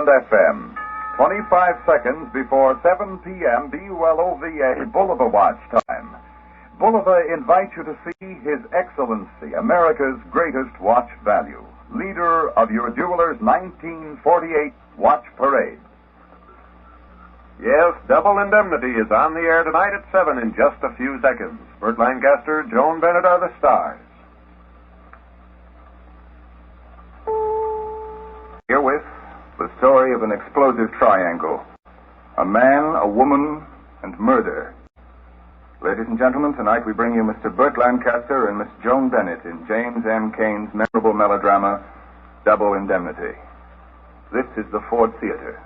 and FM. 25 seconds before 7 p.m. BULOVA Bulova watch time. Bulova invites you to see His Excellency, America's greatest watch value, leader of your jeweler's 1948 watch parade. Yes, Double Indemnity is on the air tonight at 7 in just a few seconds. Burt Lancaster, Joan Bennett are the stars. Herewith, the story of an explosive triangle. A man, a woman, and murder. Ladies and gentlemen, tonight we bring you Mr. Burt Lancaster and Miss Joan Bennett in James M. Cain's memorable melodrama, Double Indemnity. This is the Ford Theater.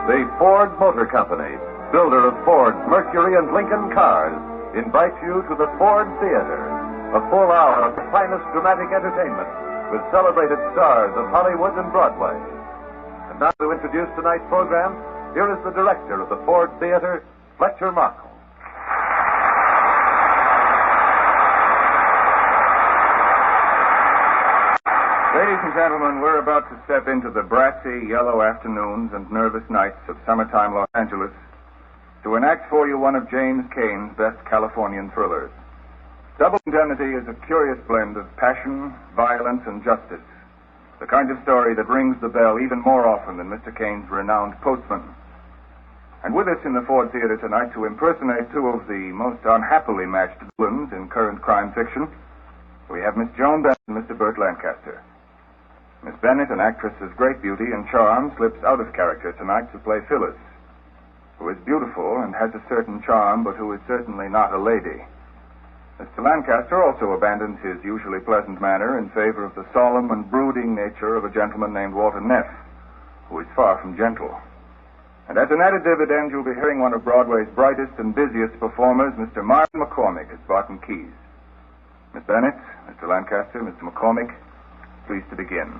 The Ford Motor Company, builder of Ford, Mercury, and Lincoln cars, invites you to the Ford Theater, a full hour of the finest dramatic entertainment with celebrated stars of Hollywood and Broadway. And now to introduce tonight's program, here is the director of the Ford Theater, Fletcher Markle. Ladies and gentlemen, we're about to step into the brassy, yellow afternoons and nervous nights of summertime Los Angeles to enact for you one of James Cain's best Californian thrillers. Double Indemnity is a curious blend of passion, violence, and justice. The kind of story that rings the bell even more often than Mr. Cain's renowned Postman. And with us in the Ford Theater tonight to impersonate two of the most unhappily matched villains in current crime fiction, we have Miss Joan Bennett and Mr. Burt Lancaster. Miss Bennett, an actress of great beauty and charm, slips out of character tonight to play Phyllis, who is beautiful and has a certain charm, but who is certainly not a lady. Mr. Lancaster also abandons his usually pleasant manner in favor of the solemn and brooding nature of a gentleman named Walter Neff, who is far from gentle. And as an added dividend, you'll be hearing one of Broadway's brightest and busiest performers, Mr. Martin McCormick, as Barton Keyes. Miss Bennett, Mr. Lancaster, Mr. McCormick, please to begin.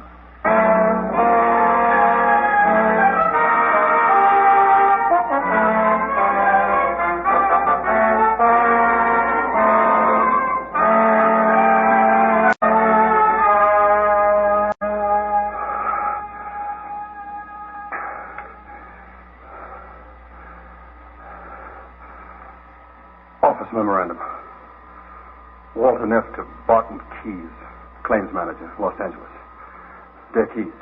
Office memorandum. Walter Neff to Barton Keyes, claims manager, Los Angeles. Dear Keyes,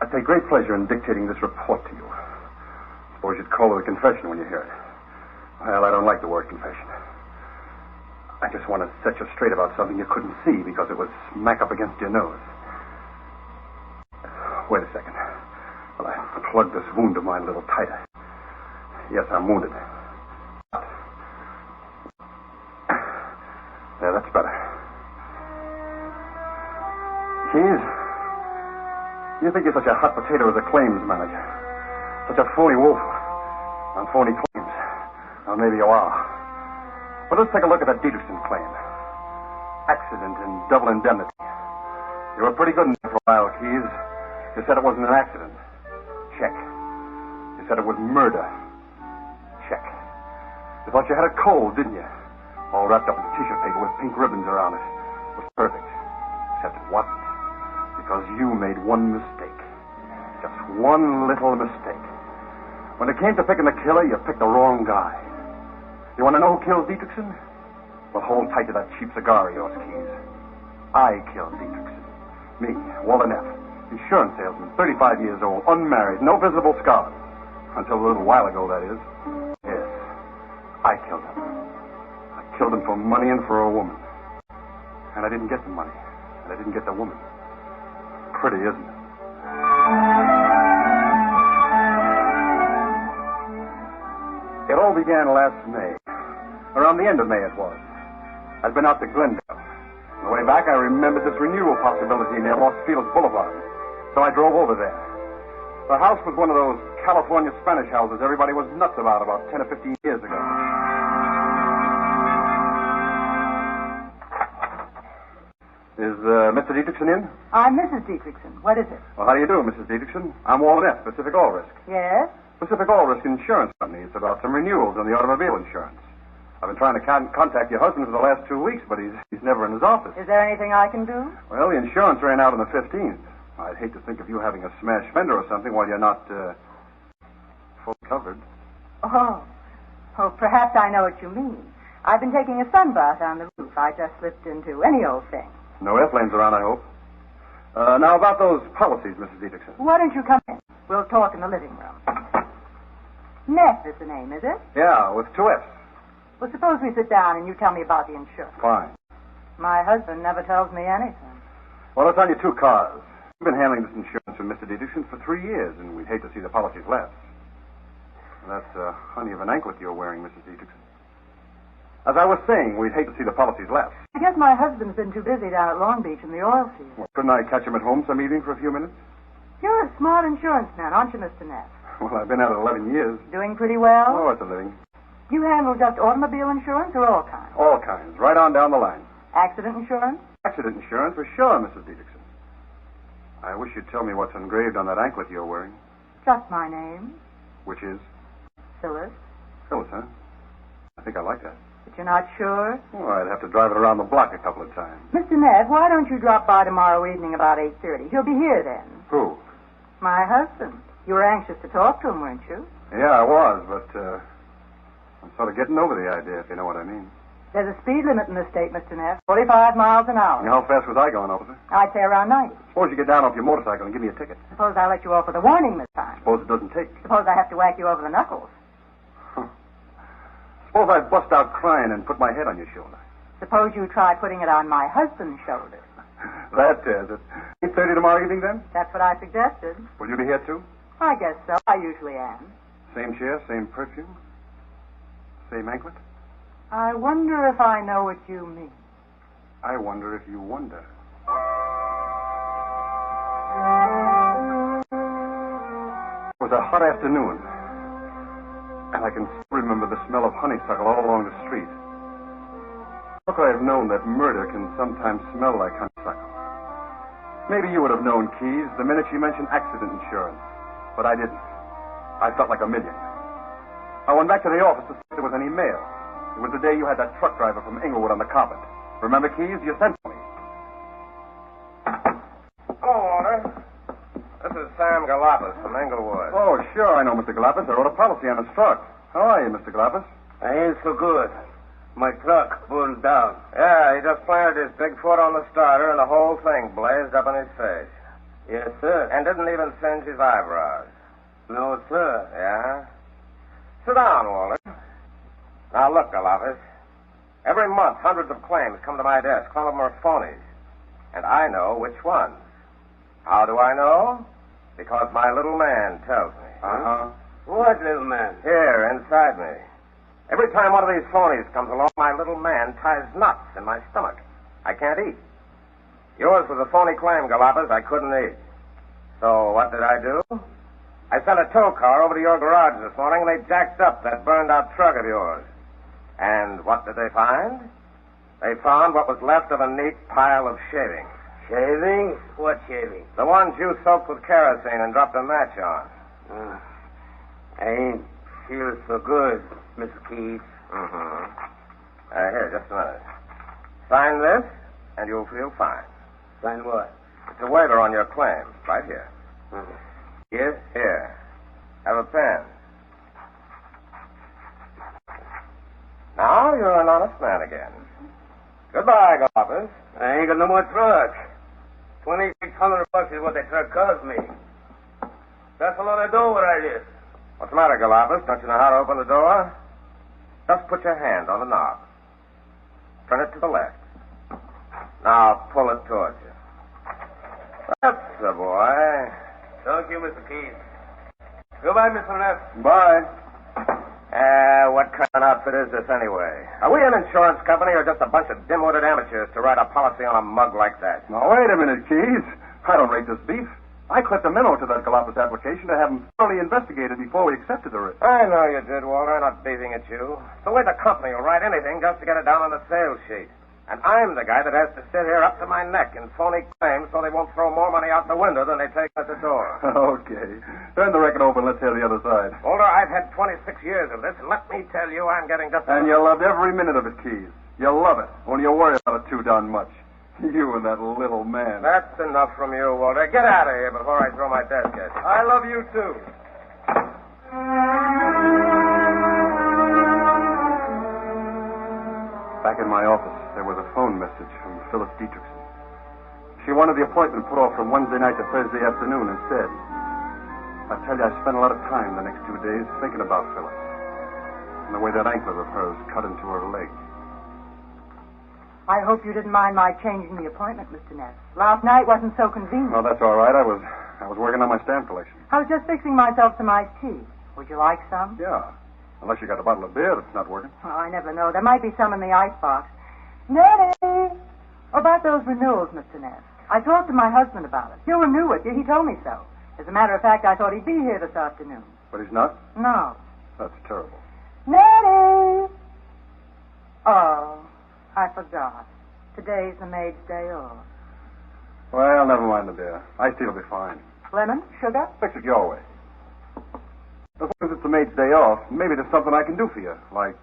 I take great pleasure in dictating this report to you. Suppose you'd call it a confession when you hear it. Well, I don't like the word confession. I just want to set you straight about something you couldn't see because it was smack up against your nose. Wait a second. Well, I plug this wound of mine a little tighter. Yes, I'm wounded. Yeah, that's better. Keyes, you think you're such a hot potato as a claims manager. Such a phony wolf on phony claims. Well, maybe you are. But let's take a look at that Dietrichson claim. Accident and double indemnity. You were pretty good in there for a while, Keyes. You said it wasn't an accident. Check. You said it was murder. Check. You thought you had a cold, didn't you? All wrapped up in tissue paper with pink ribbons around it. It was perfect. Except it wasn't. Because you made one mistake. Just one little mistake. When it came to picking the killer, you picked the wrong guy. You want to know who killed Dietrichson? Well, hold tight to that cheap cigar of yours, Keyes. I killed Dietrichson. Me, Walter Neff, insurance salesman, 35 years old, unmarried, no visible scars. Until a little while ago, that is. Yes, I killed him. I killed him for money and for a woman. And I didn't get the money. And I didn't get the woman. Pretty, isn't it? It all began last May. Around the end of May it was. I'd been out to Glendale. On the way back, I remembered this renewal possibility near Los Feliz Boulevard. So I drove over there. The house was one of those California Spanish houses everybody was nuts about 10 or 15 years ago. Is Mr. Dietrichson in? I'm Mrs. Dietrichson. What is it? Well, how do you do, Mrs. Dietrichson? I'm Walter F., Pacific All Risk. Yes? Pacific All Risk Insurance Company. It's about some renewals on the automobile insurance. I've been trying to contact your husband for the last 2 weeks, but he's never in his office. Is there anything I can do? Well, the insurance ran out on the 15th. I'd hate to think of you having a smashed fender or something while you're not fully covered. Oh, perhaps I know what you mean. I've been taking a sunbath on the roof. I just slipped into any old thing. No airplanes around, I hope. Now, about those policies, Mrs. Dietrichson. Why don't you come in? We'll talk in the living room. Neff is the name, is it? Yeah, with 2 F's. Well, suppose we sit down and you tell me about the insurance. Fine. My husband never tells me anything. Well, it's on your 2 cars. We've been handling this insurance for Mr. Dietrichson for 3 years, and we'd hate to see the policies lapse. That's a honey of an anklet you're wearing, Mrs. Dietrichson. As I was saying, we'd hate to see the policies lapse. I guess my husband's been too busy down at Long Beach in the oil field. Well, couldn't I catch him at home some evening for a few minutes? You're a smart insurance man, aren't you, Mr. Neff? Well, I've been at it 11 years. Doing pretty well? Oh, it's a living. You handle just automobile insurance or all kinds? All kinds, right on down the line. Accident insurance? Accident insurance, for sure, Mrs. Dietrichson. I wish you'd tell me what's engraved on that anklet you're wearing. Just my name. Which is? Phyllis. Phyllis, huh? I think I like that. But you're not sure? Well, I'd have to drive it around the block a couple of times. Mr. Neff, why don't you drop by tomorrow evening about 8:30? He'll be here then. Who? My husband. You were anxious to talk to him, weren't you? Yeah, I was, but I'm sort of getting over the idea, if you know what I mean. There's a speed limit in this state, Mr. Neff. 45 miles an hour. How fast was I going, officer? I'd say around 90. Suppose you get down off your motorcycle and give me a ticket. Suppose I let you off with a warning this time. Suppose it doesn't take. Suppose I have to whack you over the knuckles. Suppose I bust out crying and put my head on your shoulder. Suppose you try putting it on my husband's shoulder. That tears it. 8:30 tomorrow evening, then? That's what I suggested. Will you be here, too? I guess so. I usually am. Same chair, same perfume, same anklet? I wonder if I know what you mean. I wonder if you wonder. It was a hot afternoon, and I can still remember the smell of honeysuckle all along the street. How could I have known that murder can sometimes smell like honeysuckle? Maybe you would have known, Keys, the minute you mentioned accident insurance. But I didn't. I felt like a million. I went back to the office to see if there was any mail. It was the day you had that truck driver from Inglewood on the carpet. Remember, Keys? You sent for me. Hello, Walter. This is Sam Galapis from Inglewood. Oh, sure, I know, Mr. Galapis. I wrote a policy on his truck. How are you, Mr. Galapis? I ain't so good. My truck burned down. Yeah, he just planted his big foot on the starter and the whole thing blazed up in his face. Yes, sir. And didn't even singe his eyebrows. No, sir. Yeah? Sit down, Walter. Now, look, Galapis. Every month, hundreds of claims come to my desk. Some of them are phonies. And I know which ones. How do I know? Because my little man tells me. Uh-huh. What little man? Here, inside me. Every time one of these phonies comes along, my little man ties knots in my stomach. I can't eat. Yours was a phony claim, Galapis. I couldn't eat. So what did I do? I sent a tow car over to your garage this morning, and they jacked up that burned-out truck of yours. And what did they find? They found what was left of a neat pile of shavings. Shavings? What shavings? The ones you soaked with kerosene and dropped a match on. I ain't feel so good, Mr. Keith. Mm-hmm. Here, just a minute. Sign this, and you'll feel fine. Sign what? It's a waiver on your claim, right here. Yes? Here. Have a pen. Now you're an honest man again. Goodbye, Galapis. I ain't got no more truck. $2,600 is what the truck cost me. That's a lot of dough where I live. What's the matter, Galapis? Don't you know how to open the door? Just put your hand on the knob. Turn it to the left. Now pull it towards you. That's the boy. Thank you, Mr. Keith. Goodbye, Mr. Neff. Bye. What kind of outfit is this anyway? Are we an insurance company or just a bunch of dim-witted amateurs to write a policy on a mug like that? Now, wait a minute, Keys. I don't rate this beef. I clipped a memo to that Galapis application to have him thoroughly investigated before we accepted the risk. I know you did, Walter. I'm not beating at you. It's the way the company will write anything just to get it down on the sales sheet. And I'm the guy that has to sit here up to my neck in phony claims so they won't throw more money out the window than they take at the door. Okay. Turn the record over and let's hear the other side. Older, I've had 26 years of this, and let me tell you, I'm getting just... And you loved every minute of it, Keys. You love it. Only you worry about it too darn much. You and that little man. That's enough from you, Walter. Get out of here before I throw my desk at you. I love you, too. Back in my office, there was a phone message from Phyllis Dietrichson. She wanted the appointment put off from Wednesday night to Thursday afternoon instead. I tell you, I spent a lot of time the next 2 days thinking about Phyllis and the way that anklet of hers cut into her leg. I hope you didn't mind my changing the appointment, Mr. Ness. Last night wasn't so convenient. Oh, that's all right. I was working on my stamp collection. I was just fixing myself some iced tea. Would you like some? Yeah. Unless you got a bottle of beer that's not working. Oh, I never know. There might be some in the icebox. Nettie! About those renewals, Mr. Ness. I talked to my husband about it. He'll renew it. He told me so. As a matter of fact, I thought he'd be here this afternoon. But he's not? No. That's terrible. Nettie! Oh, I forgot. Today's the maid's day off. Well, never mind the beer. Iced tea will be fine. Lemon? Sugar? Fix it your way. As long as it's the maid's day off, maybe there's something I can do for you. Like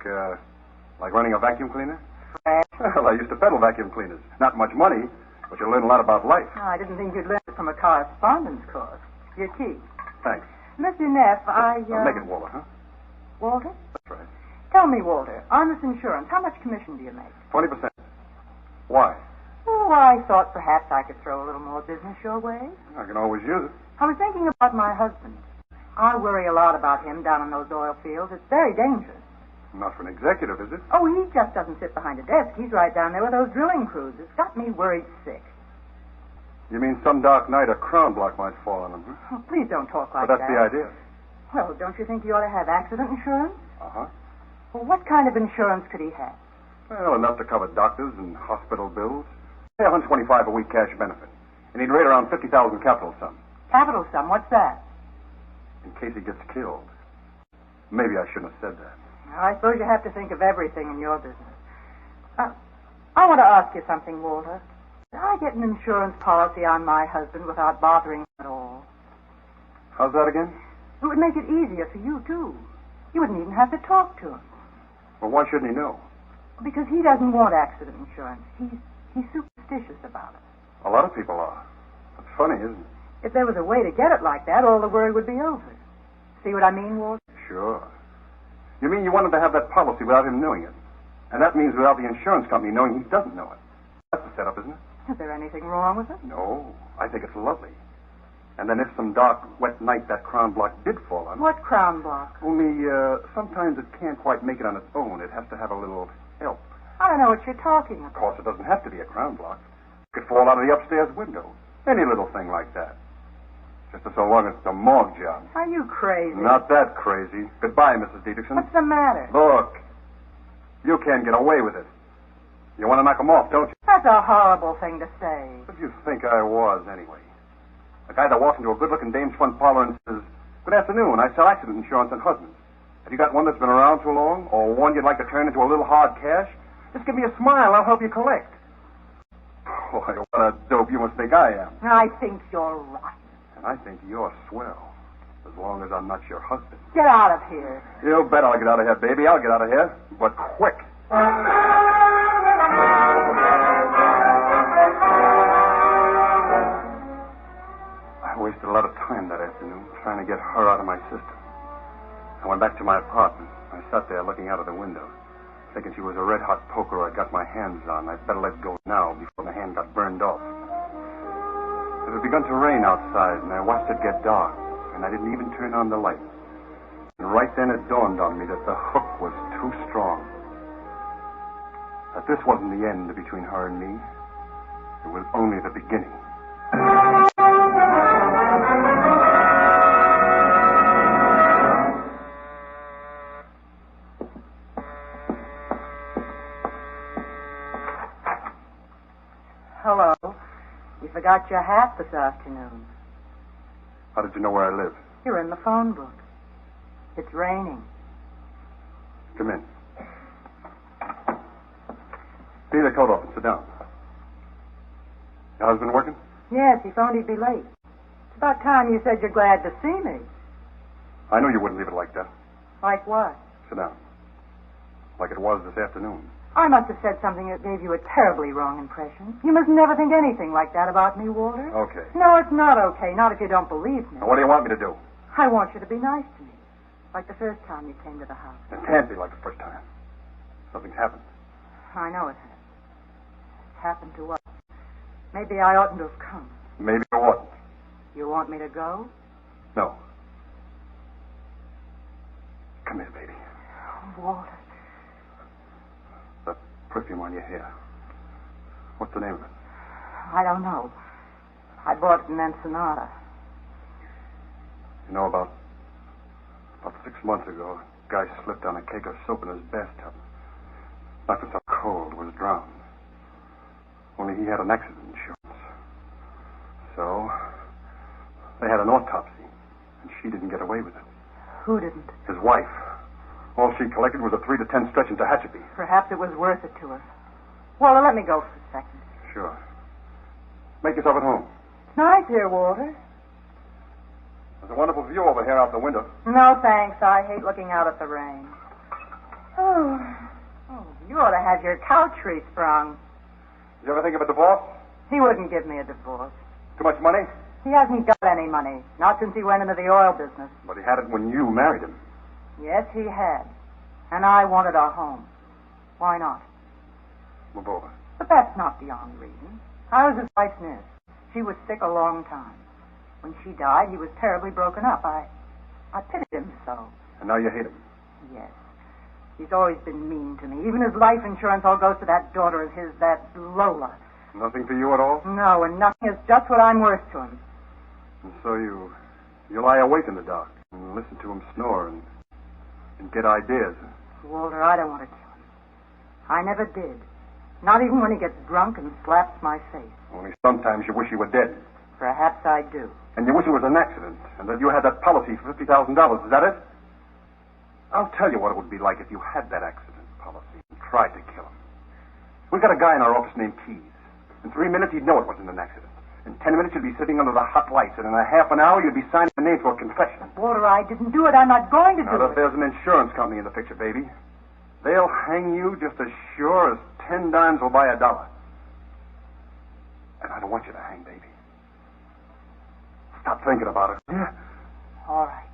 running a vacuum cleaner? Well, I used to peddle vacuum cleaners. Not much money, but you learn a lot about life. Oh, I didn't think you'd learn it from a correspondence course. Your tea. Thanks. Mr. Neff, Make it Walter, huh? Walter? That's right. Tell me, Walter, on this insurance, how much commission do you make? 20%. Why? Oh, I thought perhaps I could throw a little more business your way. I can always use it. I was thinking about my husband. I worry a lot about him down in those oil fields. It's very dangerous. Not for an executive, is it? Oh, he just doesn't sit behind a desk. He's right down there with those drilling crews. It's got me worried sick. You mean some dark night a crown block might fall on him, huh? Oh, please don't talk like But that's that. the idea. Well, don't you think he ought to have accident insurance? Uh-huh. Well, what kind of insurance could he have? Well, enough to cover doctors and hospital bills. Say $125 a week cash benefit. And he'd rate around $50,000 capital sum. Capital sum? What's that? In case he gets killed. Maybe I shouldn't have said that. Well, I suppose you have to think of everything in your business. I want to ask you something, Walter. Did I get an insurance policy on my husband without bothering him at all? How's that again? It would make it easier for you, too. You wouldn't even have to talk to him. Well, why shouldn't he know? Because he doesn't want accident insurance. He's superstitious about it. A lot of people are. It's funny, isn't it? If there was a way to get it like that, all the worry would be over. See what I mean, Walter? Sure. You mean you wanted to have that policy without him knowing it? And that means without the insurance company knowing he doesn't know it. That's the setup, isn't it? Is there anything wrong with it? No. I think it's lovely. And then if some dark, wet night that crown block did fall on it... What crown block? Only, sometimes it can't quite make it on its own. It has to have a little help. I don't know what you're talking Of about. course, it doesn't have to be a crown block. It could fall out of the upstairs window. Any little thing like that. Just so long as it's a morgue job. Are you crazy? Not that crazy. Goodbye, Mrs. Dietrichson. What's the matter? Look, you can't get away with it. You want to knock him off, don't you? That's a horrible thing to say. What do you think I was, anyway? A guy that walks into a good-looking dame's front parlor and says, "Good afternoon, I sell accident insurance on husbands. Have you got one that's been around too long? Or one you'd like to turn into a little hard cash? Just give me a smile, I'll help you collect." Boy, what a dope you must think I am. I think you're rotten. And I think you're swell. As long as I'm not your husband. Get out of here. You bet I'll get out of here, baby. I'll get out of here. But quick. I wasted a lot of time that afternoon trying to get her out of my system. I went back to my apartment. I sat there looking out of the window, thinking she was a red-hot poker I'd got my hands on. I'd better let go now before the hand got burned off. It had begun to rain outside, and I watched it get dark, and I didn't even turn on the light. And right then it dawned on me that the hook was too strong. That this wasn't the end between her and me. It was only the beginning. Hello. You forgot your hat this afternoon. How did you know where I live? You're in the phone book. It's raining. Come in. Take the coat off and sit down. Your husband working? Yes, he phoned he'd be late. It's about time you said you're glad to see me. I knew you wouldn't leave it like that. Like what? Sit down. Like it was this afternoon. I must have said something that gave you a terribly wrong impression. You must never think anything like that about me, Walter. Okay. No, it's not okay. Not if you don't believe me. Now, what do you want me to do? I want you to be nice to me. Like the first time you came to the house. It can't be like the first time. Something's happened. I know it has. It's happened to us. Maybe I oughtn't to have come. Maybe you wouldn't. You want me to go? No. Come here, baby. Oh, Walter. The perfume on your hair. What's the name of it? I don't know. I bought it in Ensenada. You know, about 6 months ago, a guy slipped on a cake of soap in his bathtub. Knocked himself cold, was drowned. Only he had an accident insurance. So, they had an autopsy, and she didn't get away with it. Who didn't? His wife. All she collected was a 3 to 10 stretch into Tehachapi. Perhaps it was worth it to her. Walter, let me go for a second. Sure. Make yourself at home. It's nice here, Walter. There's a wonderful view over here out the window. No, thanks. I hate looking out at the rain. Oh, you ought to have your couch resprung. Did you ever think of a divorce? He wouldn't give me a divorce. Too much money? He hasn't got any money. Not since he went into the oil business. But he had it when you married him. Yes, he had. And I wanted a home. Why not? Move over. But that's not the only reason. I was his wife's nurse. She was sick a long time. When she died, he was terribly broken up. I pitied him so. And now you hate him. Yes. He's always been mean to me. Even his life insurance all goes to that daughter of his, that Lola. Nothing for you at all? No, and nothing is just what I'm worth to him. And so you lie awake in the dark and listen to him snore and get ideas. Walter, I don't want to kill him. I never did. Not even when he gets drunk and slaps my face. Only sometimes you wish he were dead. Perhaps I do. And you wish it was an accident and that you had that policy for $50,000. Is that it? I'll tell you what it would be like if you had that accident policy and tried to kill him. We've got a guy in our office named Keys. In 3 minutes, he'd know it wasn't an accident. In 10 minutes, you'd be sitting under the hot lights, and in a half an hour, you'd be signing the name to a confession. Walter, I didn't do it. I'm not going to do Now, if it. there's an insurance company in the picture, baby, they'll hang you just as sure as 10 dimes will buy $1. And I don't want you to hang, baby. Stop thinking about it. Yeah. All right.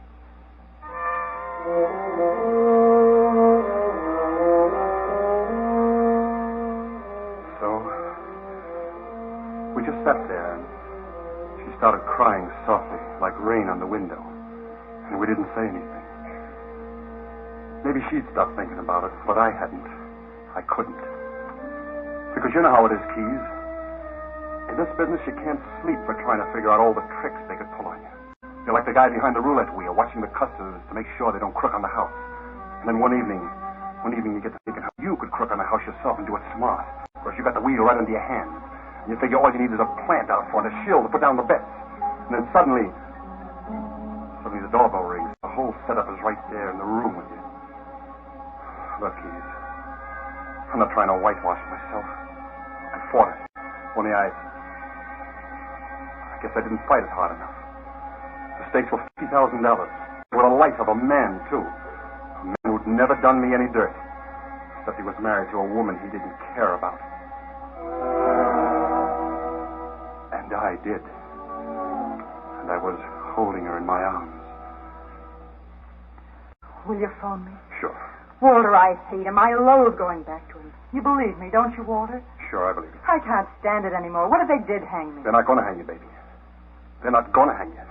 So, we just sat there, and she started crying softly, like rain on the window. And we didn't say anything. Maybe she'd stopped thinking about it, but I hadn't. I couldn't. Because you know how it is, Keys. In this business, you can't sleep for trying to figure out all the tricks they could pull on you. You're like the guy behind the roulette wheel, watching the customers to make sure they don't crook on the house. And then one evening you get to thinking how you could crook on the house yourself and do it smart. Of course, you got the wheel right under your hand. And you figure all you need is a plant out front, a shield to put down the bets. And then suddenly the doorbell rings. The whole setup is right there in the room with you. Look, Keys, I'm not trying to whitewash myself. I fought it. Only I guess I didn't fight it hard enough. The stakes were $50,000. With the life of a man, too. A man who'd never done me any dirt. Except he was married to a woman he didn't care about. And I did. And I was holding her in my arms. Will you phone me? Sure. Walter, I hate him. I loathe going back to him. You believe me, don't you, Walter? Sure, I believe it. I can't stand it anymore. What if they did hang me? They're not going to hang you, baby. They're not going to hang you.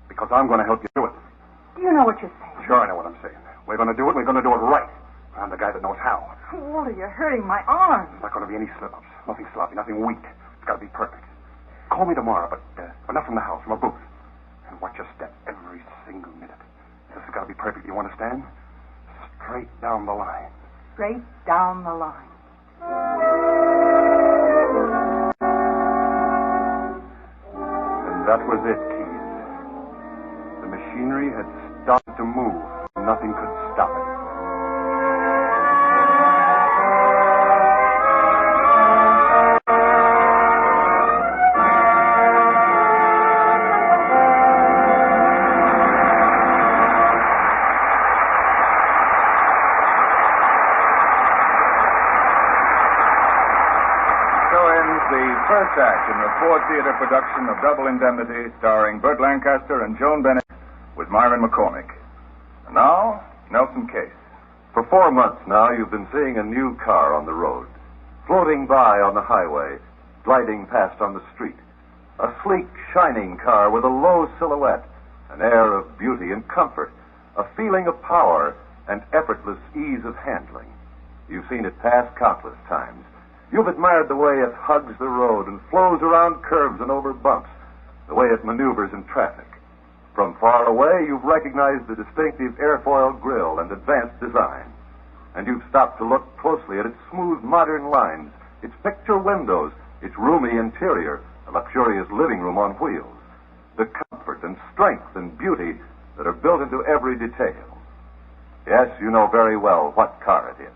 Because I'm going to help you do it. Do you know what you're saying? Sure, I know what I'm saying. We're going to do it. We're going to do it right. I'm the guy that knows how. Walter, you're hurting my arm. There's not going to be any slip-ups. Nothing sloppy. Nothing weak. It's got to be perfect. Call me tomorrow, but not from the house, from a booth. And watch your step every single minute. This has got to be perfect. You understand? Straight down the line. Straight down the line. And that was it, Keys. The machinery had started to move. Nothing could stop it. first act in the Ford Theater production of Double Indemnity, starring Burt Lancaster and Joan Bennett, with Myron McCormick. And now, Nelson Case. For 4 months now, you've been seeing a new car on the road, floating by on the highway, gliding past on the street. A sleek, shining car with a low silhouette, an air of beauty and comfort, a feeling of power, and effortless ease of handling. You've seen it pass countless times. You've admired the way it hugs the road and flows around curves and over bumps, the way it maneuvers in traffic. From far away, you've recognized the distinctive airfoil grille and advanced design. And you've stopped to look closely at its smooth, modern lines, its picture windows, its roomy interior, a luxurious living room on wheels, the comfort and strength and beauty that are built into every detail. Yes, you know very well what car it is.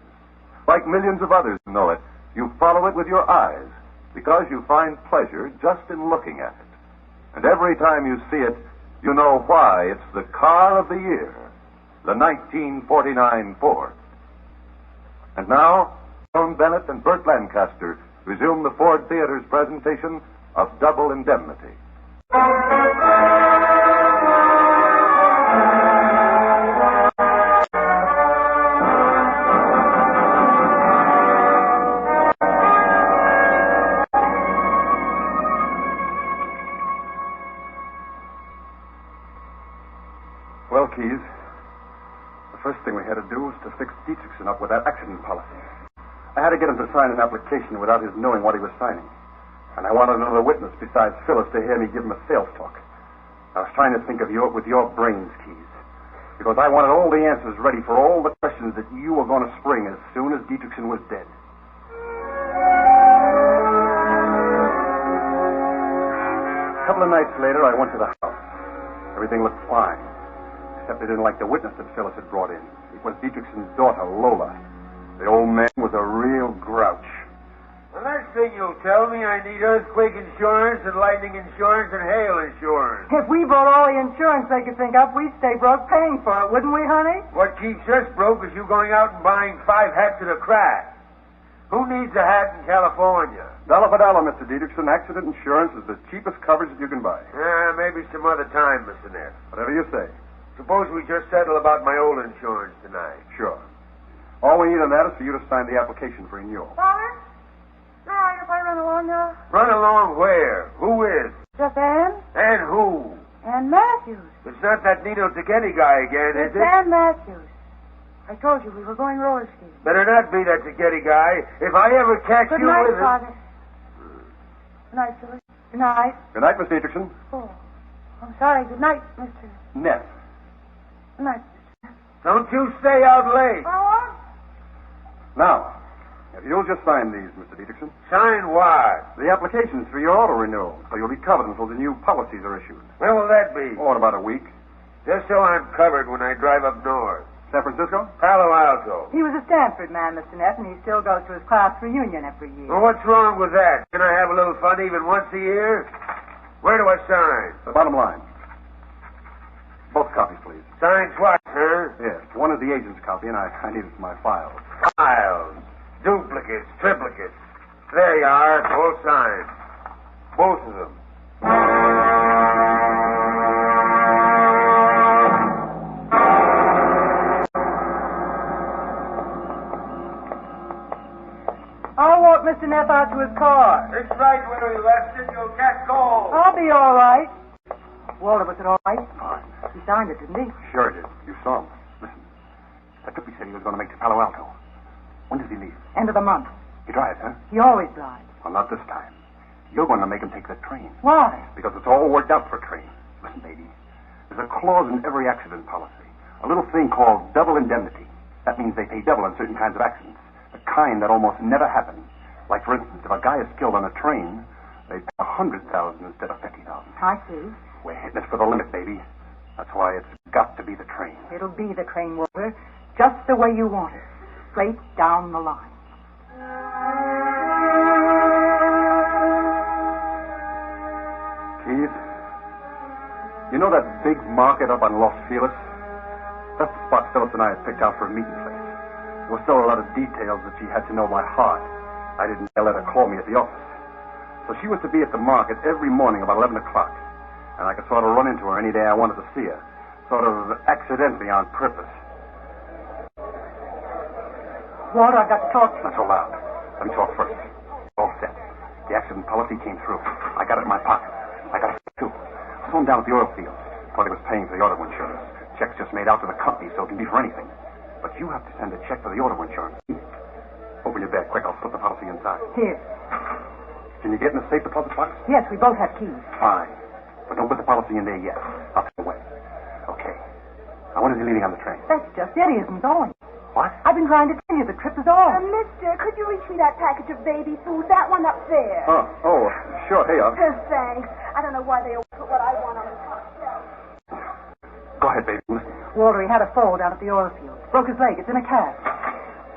Like millions of others who know it, you follow it with your eyes because you find pleasure just in looking at it. And every time you see it, you know why it's the car of the year, the 1949 Ford. And now, Joan Bennett and Burt Lancaster resume the Ford Theater's presentation of Double Indemnity. Well, Keys, the first thing we had to do was to fix Dietrichson up with that accident policy. I had to get him to sign an application without his knowing what he was signing. And I wanted another witness besides Phyllis to hear me give him a sales talk. I was trying to think of you with your brains, Keys, because I wanted all the answers ready for all the questions that you were going to spring as soon as Dietrichson was dead. A couple of nights later, I went to the house. Everything looked fine. Except they didn't like the witness that Phyllis had brought in. It was Dietrichson's daughter, Lola. The old man was a real grouch. The next thing you'll tell me, I need earthquake insurance and lightning insurance and hail insurance. If we bought all the insurance they could think up, we'd stay broke paying for it, wouldn't we, honey? What keeps us broke is you going out and buying 5 hats at a crack. Who needs a hat in California? Dollar for dollar, Mr. Dietrichson. Accident insurance is the cheapest coverage that you can buy. Maybe some other time, Mr. Neff. Whatever you say. Suppose we just settle about my old insurance tonight. Sure. All we need on that is for you to sign the application for renewal. Father? All right, if I run along now. Run along where? Who is? Just Ann And who? and Matthews. It's not that Nino Ticchetti guy again, is It's it? Ann Matthews. I told you we were going roller skating. Better not be that Ticchetti guy. If I ever catch Good you night, with it... Father. Good night, Phyllis. Good night. Good night, Miss Dietrichson. Oh, I'm sorry. Good night, Mr. Neff. Good night, Mr. Don't you stay out late. Oh, Now, if you'll just sign these, Mr. Dietrichson. Sign what? The applications for your auto renewal, so you'll be covered until the new policies are issued. Where will that be? Oh, in about a week. Just so I'm covered when I drive up north. San Francisco? Palo Alto. He was a Stanford man, Mr. Neff, and he still goes to his class reunion every year. Well, what's wrong with that? Can I have a little fun even once a year? Where do I sign? The bottom line. Both copies, please. Sign twice, huh? Yes. One is the agent's copy, and I need it for my files. Files. Duplicates. Triplicates. There you are. All signed. Both of them. I'll walk Mr. Neff out to his car. It's right where he left it. You'll catch cold. I'll be all right. Walter, was it all right? Fine. He signed it, didn't he? Sure it is. You saw him. Listen. That Tuppy said he was going to make to Palo Alto. When does he leave? End of the month. He drives, huh? He always drives. Well, not this time. You're going to make him take the train. Why? Because it's all worked out for a train. Listen, baby. There's a clause in every accident policy. A little thing called double indemnity. That means they pay double on certain kinds of accidents. The kind that almost never happen. Like, for instance, if a guy is killed on a train, they pay $100,000 instead of $50,000. I see. We're hitting this for the limit, baby. That's why it's got to be the train. It'll be the train, Walter. Just the way you want it. Straight down the line. Keith, you know that big market up on Los Feliz? That's the spot Phyllis and I had picked out for a meeting place. There were still a lot of details that she had to know by heart. I didn't let her call me at the office. So she was to be at the market every morning about 11 o'clock. And I could sort of run into her any day I wanted to see her. Sort of accidentally on purpose. Walter, I've got to talk to you. Not so loud. Let me talk first. All set. The accident policy came through. I got it in my pocket. I got it too. I saw him down at the oil field. Thought he was paying for the auto insurance. Check's just made out to the company, so it can be for anything. But you have to send a check for the auto insurance. Open your bag quick. I'll slip the policy inside. Here. Can you get in the safe deposit box? Yes, we both have keys. Fine. But don't put the policy in there yet. I'll take it away. Okay. Now, when is he leaving on the train? That's just it. He isn't going. What? I've been trying to tell you the trip is on. Mister, could you reach me that package of baby food? That one up there. Oh, sure. Here you are. Thanks. I don't know why they always put what I want on the top shelf. Go ahead, baby. Listen. Walter, he had a fall down at the oil field. Broke his leg. It's in a cast.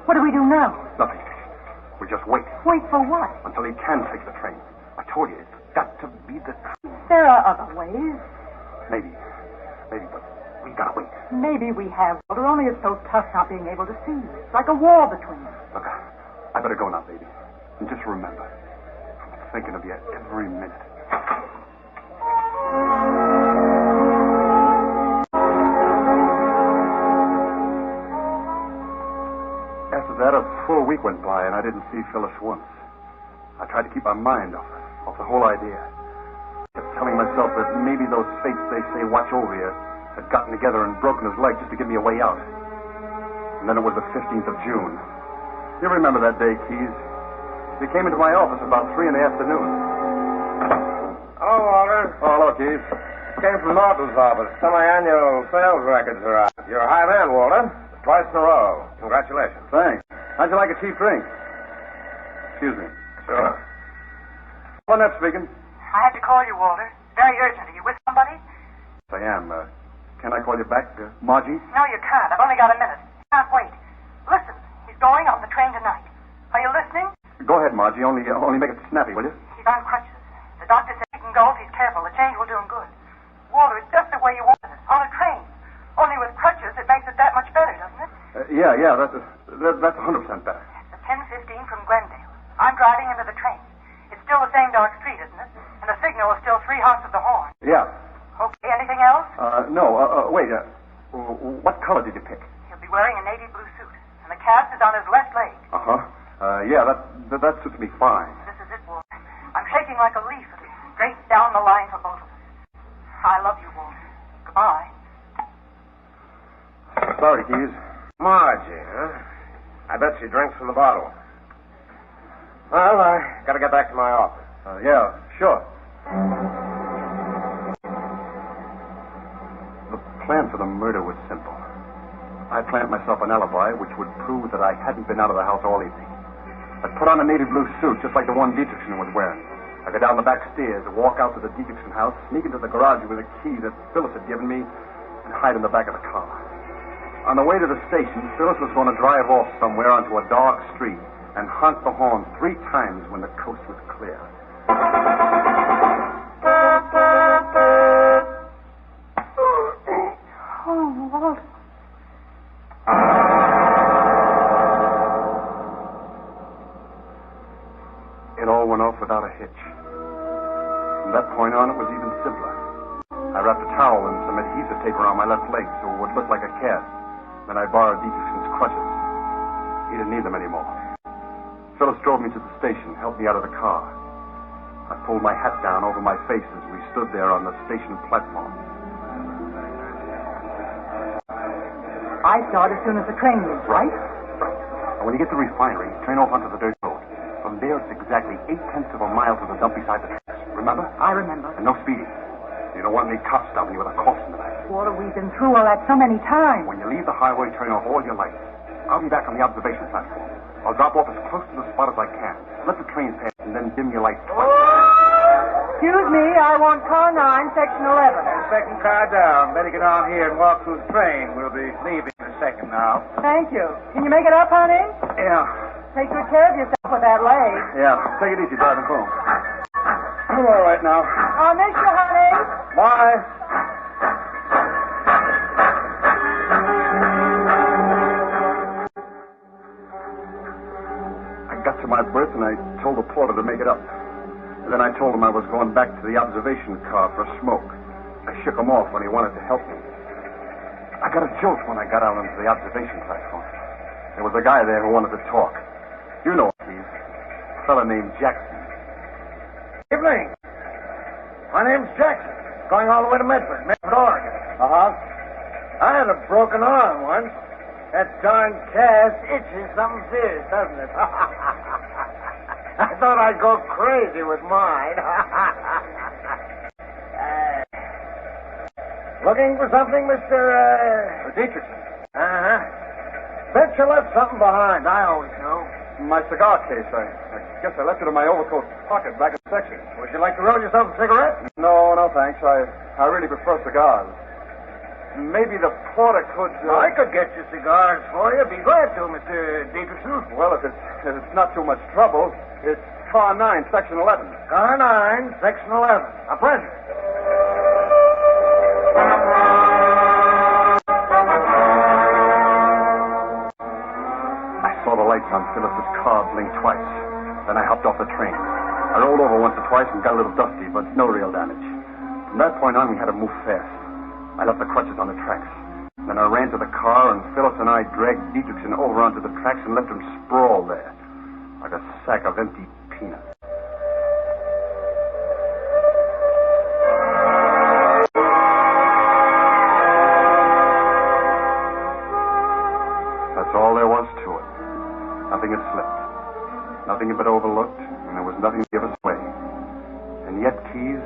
What do we do now? Nothing. We just wait. Wait for what? Until he can take the train. I told you, it's got to be the... There are other ways. Maybe, but we gotta wait. Maybe we have, Walter, only it's so tough not being able to see. It's like a wall between us. Look, I better go now, baby. And just remember, I'm thinking of you every minute. After that, a full week went by, and I didn't see Phyllis once. I tried to keep my mind off the whole idea. I kept telling myself that maybe those fates they say watch over you had gotten together and broken his leg just to give me a way out. And then it was the 15th of June. You remember that day, Keys. You came into my office about 3 in the afternoon. Hello, Walter. Oh, hello, Keys. Came from Norton's office. Semi-annual sales records are out. You're a high man, Walter. Twice in a row. Congratulations. Thanks. How'd you like a cheap drink? Excuse me. Sure. Lynette speaking. I had to call you, Walter. Very urgent. Are you with somebody? Yes, I am. Can I call you back, Margie? No, you can't. I've only got a minute. Can't wait. Listen, he's going on the train tonight. Are you listening? Go ahead, Margie. Only make it snappy, will you? He's on crutches. The doctor said he can go if he's careful. The change will do him good. Walter, it's just the way you wanted it. On a train. Only with crutches, it makes it that much better, doesn't it? Yeah. That's 100% better. It's 10:15 from Glendale. I'm driving into the train. It's still the same dark street, isn't it? And the signal is still 3 honks of the horn. Yeah. Okay, anything else? No. Wait. What color did you pick? He'll be wearing a navy blue suit. And the cast is on his left leg. Yeah, that suits me fine. This is it, Walter. I'm shaking like a leaf. It'll straight down the line for both of us. I love you, Walter. Goodbye. Sorry, Keys. Margie, huh? I bet she drinks from the bottle. Well, I gotta get back to my office. Yeah, sure. The plan for the murder was simple. I'd plant myself an alibi which would prove that I hadn't been out of the house all evening. I'd put on a navy blue suit just like the one Dietrichson was wearing. I'd go down the back stairs, walk out to the Dietrichson house, sneak into the garage with a key that Phyllis had given me, and hide in the back of the car. On the way to the station, Phyllis was going to drive off somewhere onto a dark street and honk the horn 3 times when the coast was clear. Oh, Walter. It all went off without a hitch. From that point on, it was even simpler. I wrapped a towel and some adhesive tape around my left leg so it would look like a cast. Then I borrowed Dietrichson's crutches. He didn't need them anymore. Phyllis drove me to the station, helped me out of the car. I pulled my hat down over my face as we stood there on the station platform. I start as soon as the train leaves, right? And when you get to the refinery, turn off onto the dirt road. From there, it's exactly 8/10 of a mile to the dump beside the tracks. Remember? I remember. And no speeding. You don't want any cops stopping you with a corpse in the back. Walter, we've been through all that so many times. When you leave the highway, turn off all your lights. I'll be back on the observation platform. I'll drop off as close to the spot as I can. Let the train pass and then dim your lights twice. Excuse me, I want car 9, section 11. Second car down. Better get on here and walk through the train. We'll be leaving in a second now. Thank you. Can you make it up, honey? Yeah. Take good care of yourself with that leg. Yeah. Take it easy driving home. I'm all right now. I'll miss you, honey. Bye. I got to my berth and I told the porter to make it up. Then I told him I was going back to the observation car for a smoke. I shook him off when he wanted to help me. I got a jolt when I got out onto the observation platform. There was a guy there who wanted to talk. You know him, Keith. A fella named Jackson. Evening. My name's Jackson. Going all the way to Medford, Oregon. Uh-huh. I had a broken arm once. That darn cast itches something serious, doesn't it? I thought I'd go crazy with mine. Looking for something, Mr. Dietrichson. Uh-huh. Bet you left something behind. I always know. My cigar case. I guess I left it in my overcoat pocket back in the section. Would you like to roll yourself a cigarette? No, thanks. I really prefer cigars. Maybe the porter could... I could get you cigars for you. Be glad to, Mr. Dietrichson. Well, if it's not too much trouble, it's Car 9, Section 11. Car 9, Section 11. A pleasure. I saw the lights on Phyllis's car blink twice. Then I hopped off the train. I rolled over once or twice and got a little dusty, but no real damage. From that point on, we had to move fast. I left the crutches on the tracks. Then I ran to the car, and Phyllis and I dragged Dietrichson over onto the tracks and left him sprawled there, like a sack of empty peanuts. That's all there was to it. Nothing had slipped. Nothing had been overlooked, and there was nothing to give us away. And yet, Keys,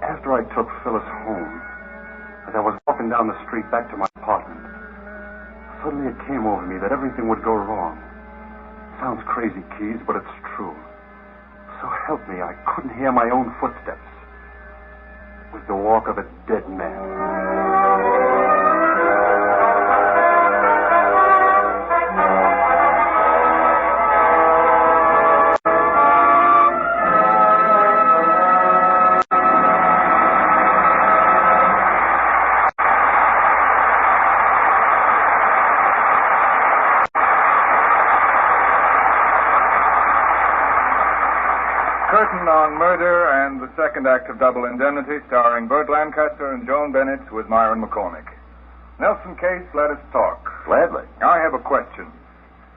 after I took Phyllis home, as I was walking down the street back to my apartment, suddenly it came over me that everything would go wrong. Sounds crazy, Keys, but it's true. So help me, I couldn't hear my own footsteps. It was the walk of a dead man. Curtain on Murder and the second act of Double Indemnity, starring Burt Lancaster and Joan Bennett with Myron McCormick. Nelson Case, let us talk. Gladly. I have a question.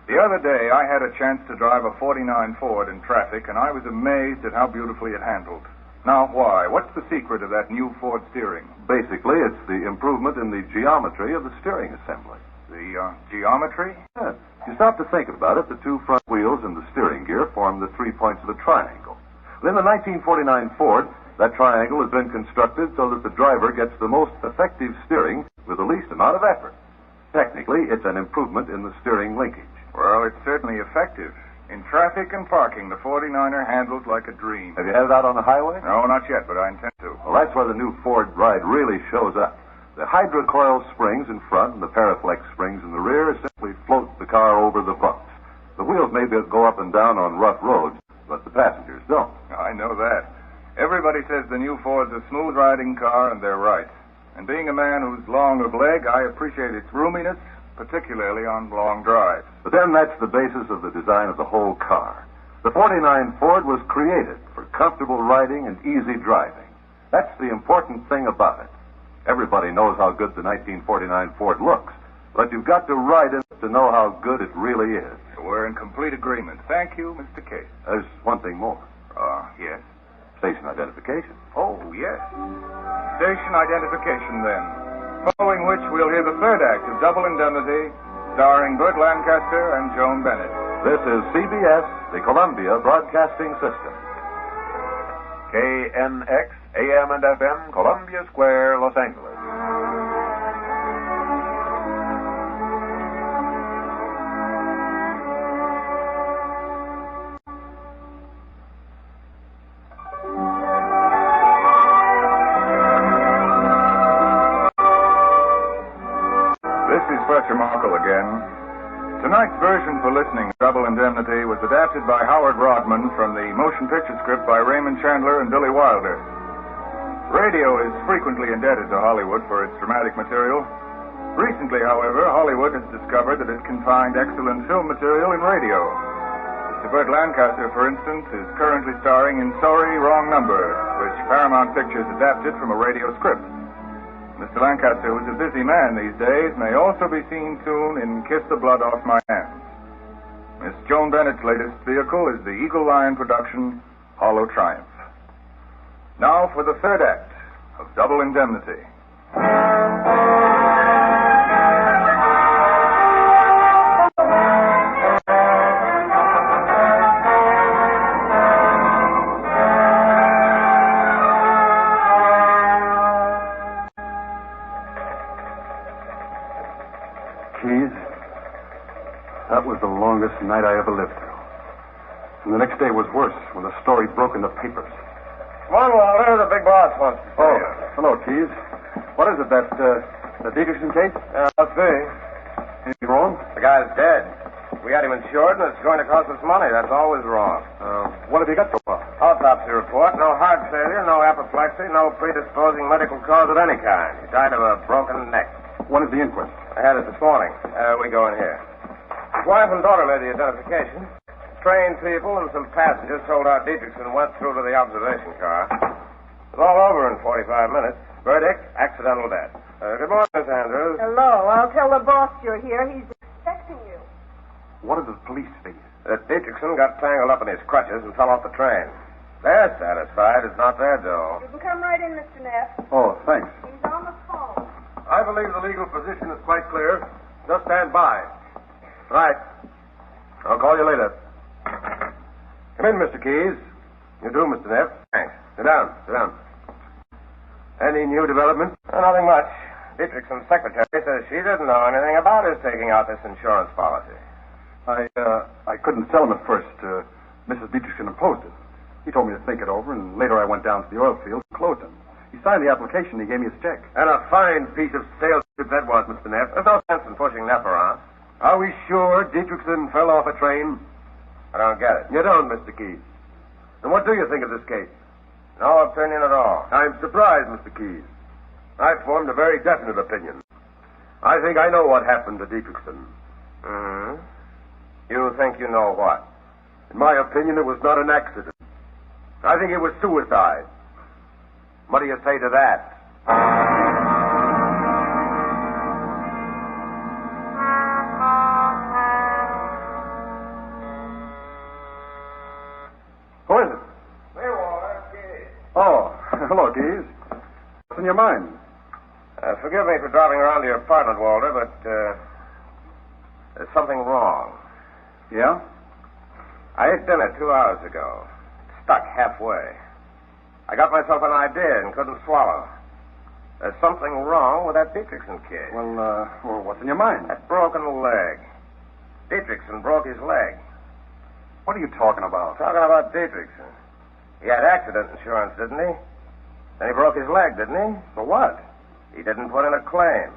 The other day, I had a chance to drive a 49 Ford in traffic, and I was amazed at how beautifully it handled. Now, why? What's the secret of that new Ford steering? Basically, it's the improvement in the geometry of the steering assembly. The geometry? Yeah. You stop to think about it, the two front wheels and the steering gear form the 3 points of the triangle. In the 1949 Ford, that triangle has been constructed so that the driver gets the most effective steering with the least amount of effort. Technically, it's an improvement in the steering linkage. Well, it's certainly effective. In traffic and parking, the 49er handles like a dream. Have you had it out on the highway? No, not yet, but I intend to. Well, that's where the new Ford ride really shows up. The hydrocoil springs in front and the Paraflex springs in the rear simply float the car over the bumps. The wheels may go up and down on rough roads, but the passengers don't. I know that. Everybody says the new Ford's a smooth-riding car, and they're right. And being a man who's long of leg, I appreciate its roominess, particularly on long drives. But then that's the basis of the design of the whole car. The 49 Ford was created for comfortable riding and easy driving. That's the important thing about it. Everybody knows how good the 1949 Ford looks, but you've got to ride it to know how good it really is. We're in complete agreement. Thank you, Mr. Case. There's one thing more. Yes. Station identification. Oh, yes. Station identification, then. Following which, we'll hear the third act of Double Indemnity, starring Burt Lancaster and Joan Bennett. This is CBS, the Columbia Broadcasting System. KNX, AM and FM, Columbia Square, Los Angeles. Fletcher Markle again. Tonight's version for listening, Double Indemnity, was adapted by Howard Rodman from the motion picture script by Raymond Chandler and Billy Wilder. Radio is frequently indebted to Hollywood for its dramatic material. Recently, however, Hollywood has discovered that it can find excellent film material in radio. The Mr. Burt Lancaster, for instance, is currently starring in Sorry, Wrong Number, which Paramount Pictures adapted from a radio script. Mr. Lancaster, who's a busy man these days, may also be seen soon in Kiss the Blood Off My Hands. Miss Joan Bennett's latest vehicle is the Eagle Lion production, Hollow Triumph. Now for the third act of Double Indemnity. Keys, that was the longest night I ever lived through. And the next day was worse when the story broke in the papers. Come on, Walter. The big boss wants to see you. Hello, Keys. What is it, that Dietrichson case? Yeah, let's see. Anything wrong? The guy's dead. We had him insured, and it's going to cost us money. That's always wrong. What have you got so far? Autopsy report. No heart failure, no apoplexy, no predisposing medical cause of any kind. He died of a broken neck. When is the inquest? I had it this morning. We go in here. His wife and daughter made the identification. Trained people and some passengers told our Dietrichson went through to the observation car. It was all over in 45 minutes. Verdict, accidental death. Good morning, Miss Andrews. Hello. I'll tell the boss you're here. He's expecting you. What did the police figure? That Dietrichson got tangled up in his crutches and fell off the train. They're satisfied. It's not their dough. You can come right in, Mr. Neff. Oh, thanks. He's on the phone. I believe the legal position is quite clear. Just stand by. Right. I'll call you later. Come in, Mr. Keys. You do, Mr. Neff. Thanks. Sit down. Sit down. Any new development? Nothing much. Dietrichson's secretary says she didn't know anything about his taking out this insurance policy. I couldn't sell him at first. Mrs. Dietrichson opposed it. He told me to think it over, and later I went down to the oil field and closed him. He signed the application. He gave me his check. And a fine piece of salesmanship that was, Mr. Neff. There's no sense in pushing Neff around. Are we sure Dietrichson fell off a train? I don't get it. You don't, Mr. Keys. And what do you think of this case? No opinion at all. I'm surprised, Mr. Keys. I formed a very definite opinion. I think I know what happened to Dietrichson. Hmm? You think you know what? In my opinion, it was not an accident. I think it was suicide. What do you say to that? Who is it? Me, Walter. Keys. Oh, hello, Keys. What's in your mind? Forgive me for driving around to your apartment, Walter, but there's something wrong. Yeah? I ate dinner 2 hours ago. Stuck halfway. I got myself an idea and couldn't swallow. There's something wrong with that Dietrichson kid. Well, what's in your mind? That broken leg. Dietrichson broke his leg. What are you talking about? Talking about Dietrichson. He had accident insurance, didn't he? Then he broke his leg, didn't he? For what? He didn't put in a claim.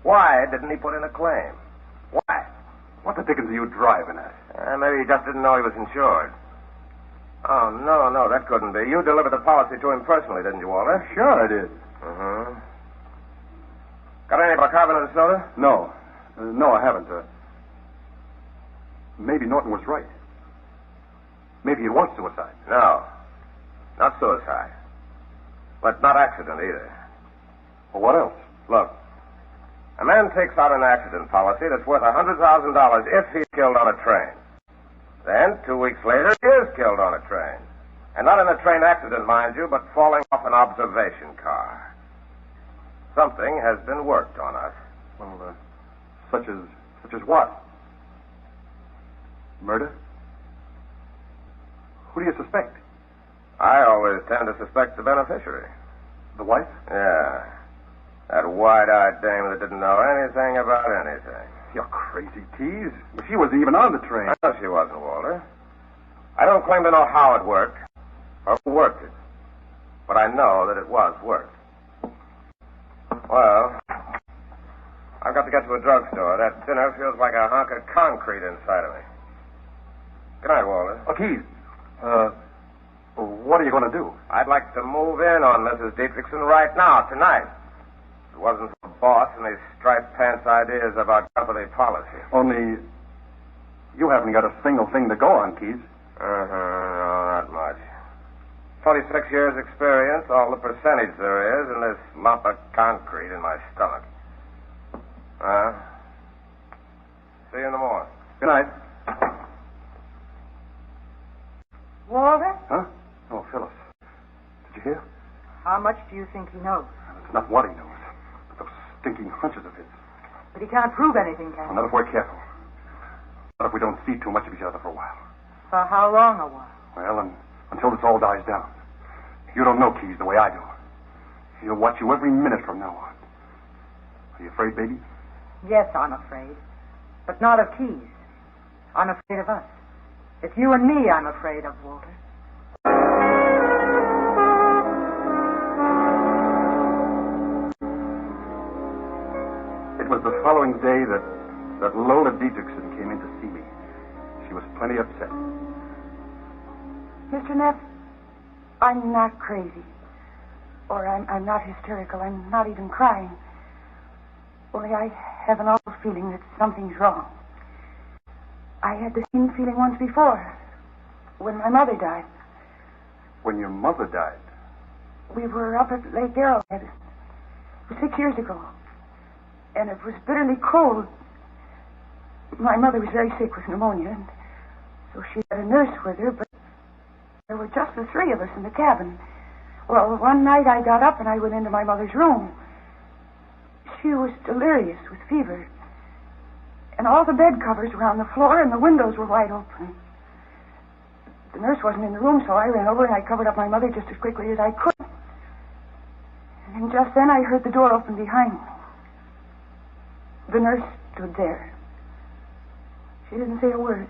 Why didn't he put in a claim? Why? What the dickens are you driving at? Maybe he just didn't know he was insured. Oh, no, that couldn't be. You delivered the policy to him personally, didn't you, Walter? Sure I did. Mm-hmm. Got any bicarbonate of soda? No. No, I haven't. Maybe Norton was right. Maybe it was suicide. No. Not suicide. But not accident either. Well, what else? Look. A man takes out an accident policy that's worth $100,000 if he's killed on a train. Then, 2 weeks later, he is killed on a train. And not in a train accident, mind you, but falling off an observation car. Something has been worked on us. Well, such as what? Murder? Who do you suspect? I always tend to suspect the beneficiary. The wife? Yeah. That wide-eyed dame that didn't know anything about anything. You're crazy, Keys. She wasn't even on the train. I know she wasn't, Walter. I don't claim to know how it worked or who worked it. But I know that it was worked. Well, I've got to get to a drugstore. That dinner feels like a hunk of concrete inside of me. Good night, Walter. Oh, Keys. What are you going to do? I'd like to move in on Mrs. Dietrichson right now, tonight. If it wasn't for the boss and his striped pants ideas about company policy. Only You haven't got a single thing to go on, Keys. No, not much. 26 years experience, all the percentage there is, and this lump of concrete in my stomach. See you in the morning. Good night. Walter? Huh? Oh, Phyllis. Did you hear? How much do you think he knows? It's not what he knows, but those stinking hunches of his. But he can't prove anything, can he? Not if we're careful. Not if we don't see too much of each other for a while. For how long a while? Well, until this all dies down. You don't know Keys the way I do. He'll watch you every minute from now on. Are you afraid, baby? Yes, I'm afraid. But not of Keys. I'm afraid of us. It's you and me I'm afraid of, Walter. It was the following day that Lola Dietrichson came in to see me. She was plenty upset. Mr. Neff, I'm not crazy. Or I'm not hysterical. I'm not even crying. Only I have an awful feeling that something's wrong. I had the same feeling once before, when my mother died. When your mother died? We were up at Lake Arrowhead. It was 6 years ago. And it was bitterly cold. My mother was very sick with pneumonia, and so she had a nurse with her, but there were just the three of us in the cabin. Well, one night I got up and I went into my mother's room. She was delirious with fever. And all the bed covers were on the floor and the windows were wide open. The nurse wasn't in the room, so I ran over and I covered up my mother just as quickly as I could. And then just then I heard the door open behind me. The nurse stood there. She didn't say a word.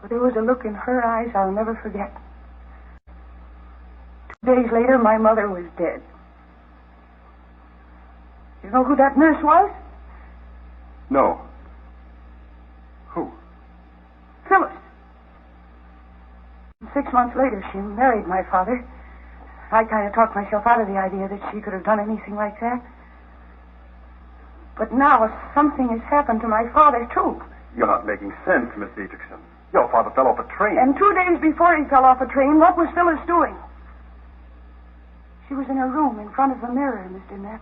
But there was a look in her eyes I'll never forget. 2 days later, my mother was dead. You know who that nurse was? No. Who? Phyllis. 6 months later, she married my father. I kind of talked myself out of the idea that she could have done anything like that. But now something has happened to my father, too. You're not making sense, Miss Dietrichson. Your father fell off a train. And 2 days before he fell off a train, what was Phyllis doing? She was in her room in front of a mirror, Mr. Neff,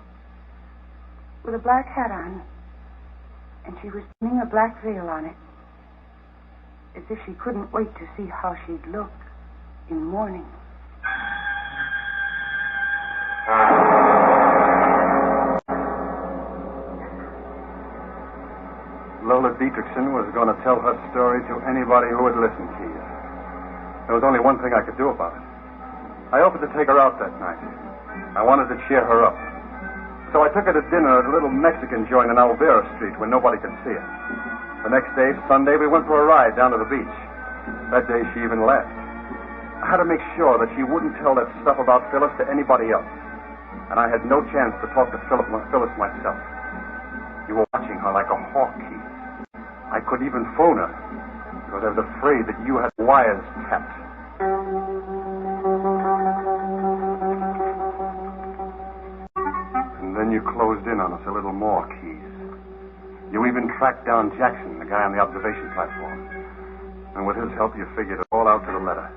with a black hat on. And she was pinning a black veil on it, as if she couldn't wait to see how she'd look in mourning. Lola Dietrichson was going to tell her story to anybody who would listen, Keys. There was only one thing I could do about it. I offered to take her out that night. I wanted to cheer her up. So I took her to dinner at a little Mexican joint on Alvera Street where nobody could see her. The next day, Sunday, we went for a ride down to the beach. That day, she even left. I had to make sure that she wouldn't tell that stuff about Phyllis to anybody else. And I had no chance to talk to Phyllis myself. You were watching her like a hawk, Keys. I couldn't even phone her because I was afraid that you had wires tapped. And then you closed in on us a little more, Keys. You even tracked down Jackson, the guy on the observation platform. And with his help, you figured it all out to the letter.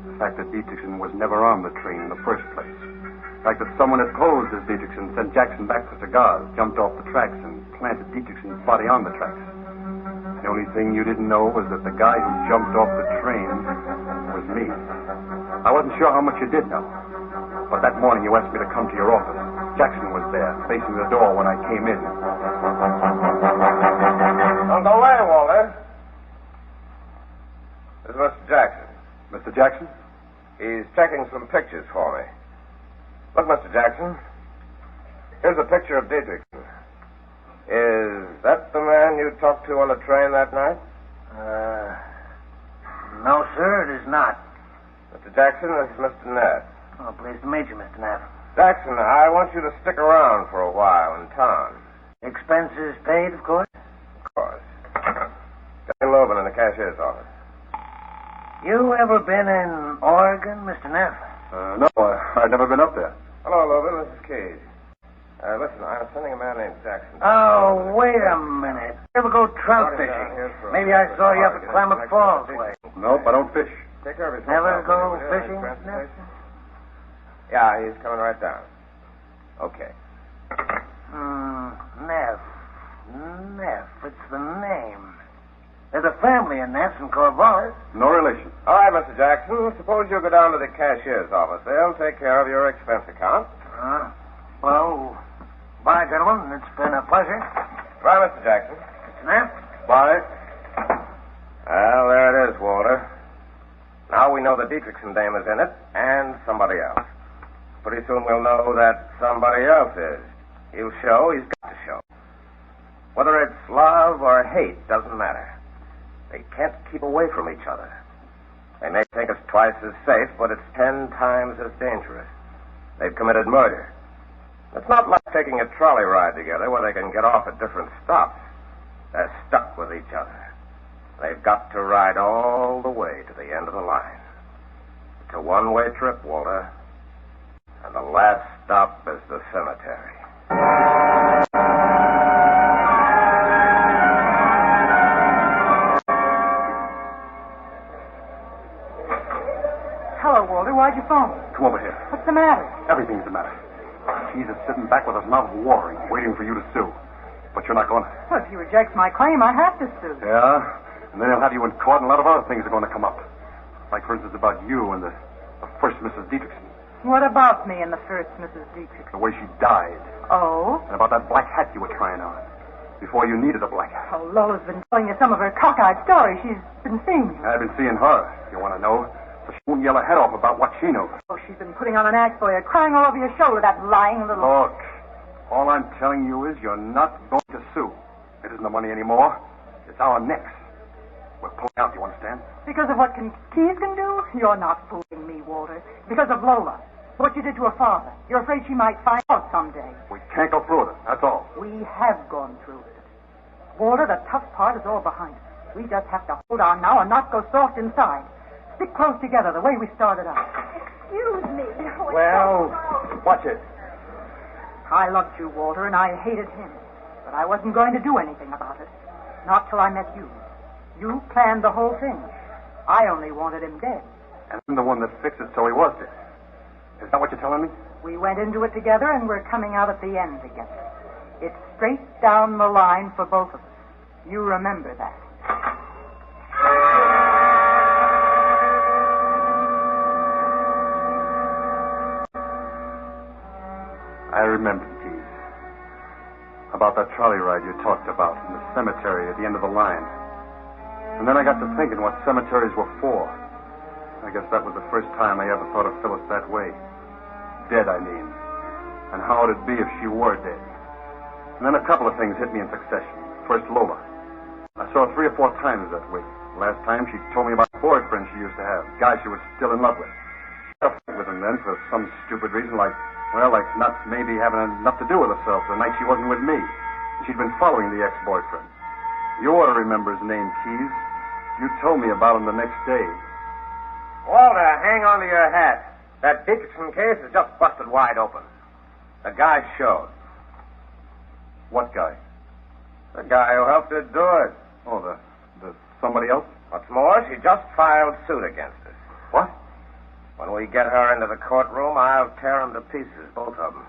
The fact that Dietrichson was never on the train in the first place. The fact that someone had posed as Dietrichson, sent Jackson back for cigars, jumped off the tracks, and planted Dietrichson's body on the tracks. The only thing you didn't know was that the guy who jumped off the train was me. I wasn't sure how much you did know. But that morning you asked me to come to your office. Jackson was there, facing the door when I came in. Don't go away, Walter. This is Mr. Jackson. Mr. Jackson? He's checking some pictures for me. Look, Mr. Jackson. Here's a picture of Dietrichson. Is that the man you talked to on the train that night? No, sir, it is not. Mr. Jackson, this is Mr. Neff. Oh, pleased to meet you, Mr. Neff. Jackson, I want you to stick around for a while in town. Expenses paid, of course? Of course. Jane Loban in the cashier's office. You ever been in Oregon, Mr. Neff? No, I've never been up there. Hello, Loban. This is Cage. Listen, I'm sending a man named Jackson. Oh, wait a minute. Ever go trout fishing? Maybe I saw you up at Klamath Falls way. Nope, I don't fish. Never go fishing, Neff? Yeah, he's coming right down. Okay. Neff. Neff, it's the name. There's a family in Neff's in Corvallis. No relation. All right, Mr. Jackson. Suppose you go down to the cashier's office. They'll take care of your expense account. Well, bye, gentlemen. It's been a pleasure. Right, Mr. Jackson. Neff? Bye. Well, there it is, Walter. Now we know the Dietrichson dame is in it, and somebody else. Pretty soon we'll know that somebody else is. He'll show, he's got to show. Whether it's love or hate doesn't matter. They can't keep away from each other. They may think it's twice as safe, but it's 10 times as dangerous. They've committed murder. It's not like taking a trolley ride together where they can get off at different stops. They're stuck with each other. They've got to ride all the way to the end of the line. It's a one-way trip, Walter. And the last stop is the cemetery. Hello, Walter. Why'd you phone? Come over here. What's the matter? Everything's the matter. She's just sitting back with his mouth watering, waiting for you to sue. But you're not going to. Well, if he rejects my claim, I have to sue. Yeah? And then he'll have you in court, and a lot of other things are going to come up. Like, for instance, about you and the first Mrs. Dietrichson. What about me and the first Mrs. Dietrichson? The way she died. Oh? And about that black hat you were trying on. Before you needed a black hat. Oh, Lola's been telling you some of her cockeyed stories. She's been seeing you. I've been seeing her, if you want to know. So she won't yell her head off about what she knows. Oh, she's been putting on an act for you, crying all over your shoulder, that lying little... Look, all I'm telling you is you're not going to sue. It isn't the money anymore. It's our necks. We're pulling out, you understand? Because of what Keys can do? You're not fooling me, Walter. Because of Lola. What you did to her father. You're afraid she might find out someday. We can't go through with it, that's all. We have gone through it. Walter, the tough part is all behind us. We just have to hold on now and not go soft inside. Stick close together the way we started out. Excuse me. Well, watch it. I loved you, Walter, and I hated him. But I wasn't going to do anything about it. Not till I met you. You planned the whole thing. I only wanted him dead. And I'm the one that fixed it so he was dead. Is that what you're telling me? We went into it together, and we're coming out at the end together. It's straight down the line for both of us. You remember that. I remember, Keys. About that trolley ride you talked about in the cemetery at the end of the line. And then I got to thinking what cemeteries were for. I guess that was the first time I ever thought of Phyllis that way. Dead, I mean. And how would it be if she were dead? And then a couple of things hit me in succession. First, Lola. I saw her 3 or 4 times that week. Last time, she told me about a boyfriend she used to have. Guy she was still in love with. She got with him then for some stupid reason like not maybe having enough to do with herself the night she wasn't with me. She'd been following the ex-boyfriend. You ought to remember his name, Keys. You told me about him the next day. Walter, hang on to your hat. That Dickinson case is just busted wide open. The guy showed. What guy? The guy who helped her do it. Oh, the somebody else? What's more, she just filed suit against us. What? When we get her into the courtroom, I'll tear them to pieces, both of them.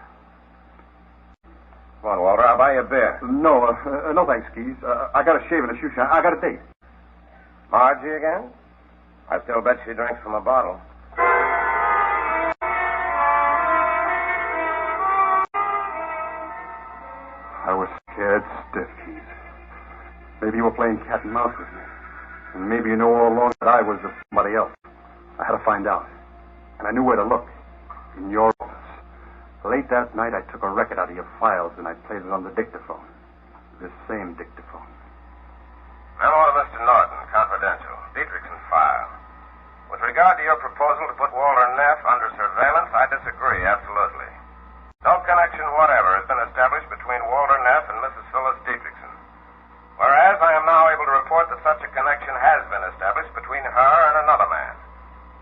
Come on, Walter, I'll buy you a beer. No, no thanks, Keys. I got a shave and a shoe shine. I got a date. Margie again? I still bet she drinks from a bottle. I was scared stiff, Keys. Maybe you were playing cat and mouse with me. And maybe you knew all along that I was somebody else. I had to find out. And I knew where to look. In your office. Late that night, I took a record out of your files and I played it on the dictaphone. This same dictaphone. Memo to Mr. Norton, confidential. Dietrichson file. With regard to your proposal to put Walter Neff under surveillance, I disagree, absolutely. No connection whatever has been established between Walter Neff and Mrs. Phyllis Dietrichson. Whereas I am now able to report that such a connection has been established between her and another man.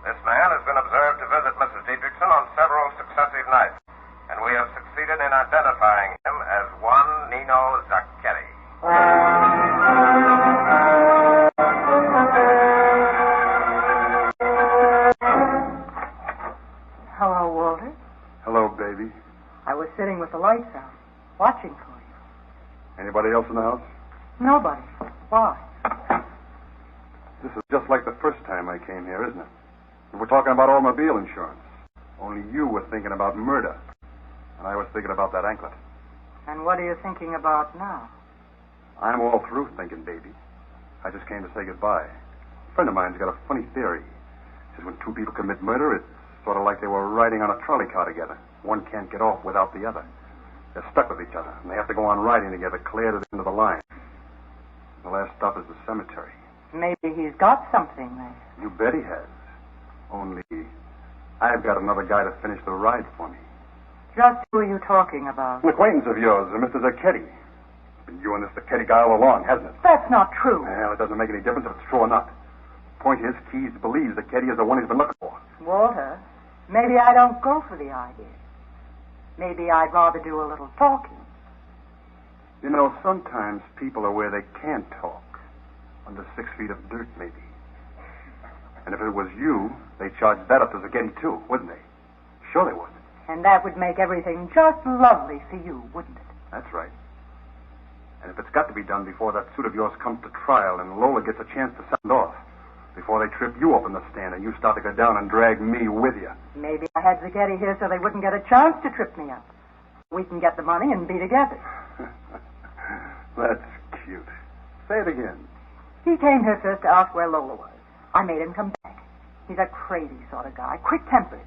This man has been observed to visit Mrs. Dietrichson on several successive nights, and we have succeeded in identifying him as one Nino Zacchetti. else in the house? Nobody. Why? This is just like the first time I came here, isn't it? We're talking about automobile insurance. Only you were thinking about murder. And I was thinking about that anklet. And what are you thinking about now? I'm all through thinking, baby. I just came to say goodbye. A friend of mine's got a funny theory. Says when two people commit murder, it's sort of like they were riding on a trolley car together. One can't get off without the other. They're stuck with each other, and they have to go on riding together clear to the end of the line. The last stop is the cemetery. Maybe he's got something there. You bet he has. Only I've got another guy to finish the ride for me. Just who are you talking about? An acquaintance of yours, Mr. Zacchetti. It's been you and this Zacchetti guy all along, hasn't it? That's not true. Well, it doesn't make any difference if it's true or not. Point is, Keys believes Zacchetti is the one he's been looking for. Walter, maybe I don't go for the idea. Maybe I'd rather do a little talking. You know, sometimes people are where they can't talk. Under 6 feet of dirt, maybe. And if it was you, they'd charge that up to Zacchetti, too, wouldn't they? Sure they would. And that would make everything just lovely for you, wouldn't it? That's right. And if it's got to be done before that suit of yours comes to trial and Lola gets a chance to sound off, before they trip you up in the stand and you start to go down and drag me with you. Maybe I had Zacchetti here so they wouldn't get a chance to trip me up. We can get the money and be together. That's cute. Say it again. He came here first to ask where Lola was. I made him come back. He's a crazy sort of guy, quick-tempered.